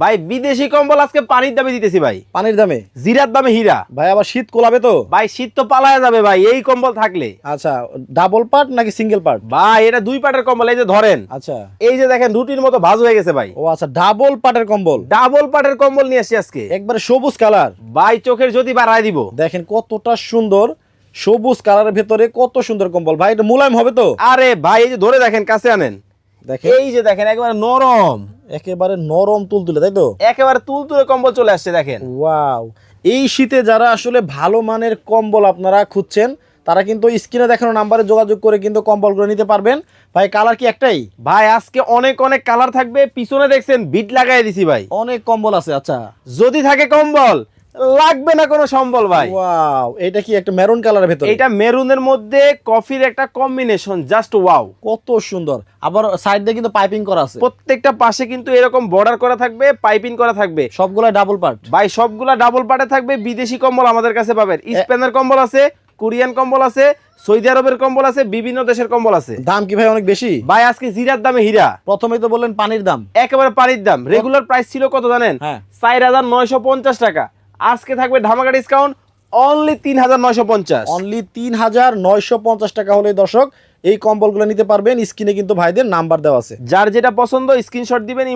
ভাই বিদেশি কম্বল আজকে পানির দামে দিতেছি ভাই। পানির দামে, জিরার দামে হীরা। ভাই আবার শীত কোলাবে তো ভাই শীত তো পালায়া যাবে ভাই এই কম্বল থাকলে। আচ্ছা, ডাবল পার্ট নাকি সিঙ্গেল পার্ট? ভাই এটা 2 পাটের কম্বল, এই যে ধরেন, আচ্ছা, এই যে দেখেন রুটির মতো ভাঁজ হয়ে গেছে ভাই। ও আচ্ছা, ডাবল পার্টের কম্বল, ডাবল পাটের কম্বল নিয়ে আসছি আজকে। একবারে সবুজ কালার। ভাই চোখের জ্যোতি বাড়ায় দিব। দেখেন কতটা সুন্দর, সবুজ কালারের ভেতরে কত সুন্দর কম্বল। ভাই এটা মুলায়ম হবে তো? আরে ভাই এই যে ধরে দেখেন, কাছে আনেন, দেখেন এই যে দেখেন একেবারে নরম, একেবারে নরম তুলতুলে, তাই তো? একেবারে তুলতুলে কম্বল চলে আসছে দেখেন। ওয়াও, এই শীতে যারা আসলে ভালো মানের কম্বল আপনারা খুঁজছেন তারা কিন্তু স্ক্রিনে দেখানো নাম্বারে যোগাযোগ করে কিন্তু কম্বলগুলো নিতে পারবেন। ভাই কালার কি একটাই? ভাই আজকে অনেক অনেক কালার থাকবে, পিছনে দেখছেন বিট লাগাই দিছি ভাই। অনেক কম্বল আছে। আচ্ছা, যদি থাকে কম্বল লাগবে না কোনো সম্বল ভাই। ওয়াও, এটা কি একটা মেরুন কালারের ভেতরে? এটা মেরুনের মধ্যে কফির একটা কম্বিনেশন, জাস্ট ওয়াও। কত সুন্দর। আবার সাইড দিয়ে কিন্তু পাইপিং করা আছে, প্রত্যেকটা পাশে কিন্তু এরকম বর্ডার করা থাকবে, পাইপিং করা থাকবে। সবগুলা ডাবল পার্ট। ভাই সবগুলা ডাবল পার্টে থাকবে। বিদেশি কম্বল আমাদের কাছে পাবেন, স্পেনের কম্বল আছে, কোরিয়ান কম্বল আছে, সৌদি আরবের কম্বল আছে, বিভিন্ন দেশের কম্বল আছে। দাম কি ভাই অনেক বেশি? ভাই আজকে জিরার দামে হীরা। প্রথমেই তো বললেন পানির দাম, একেবারে পানির দাম। রেগুলার প্রাইস ছিল কত জানেন? হ্যাঁ, 4950 টাকা। আজকে থাকবে ধামাকা ডিসকাউন্ট অনলি 3950। অনলি 3950 টাকা হলে দর্শক এই কম্বলগুলো নিতে পারবেন। স্ক্রিনে কিন্তু ভাইদের নাম্বার দেওয়া আছে। যার যেটা পছন্দ স্ক্রিনশট দিবেন।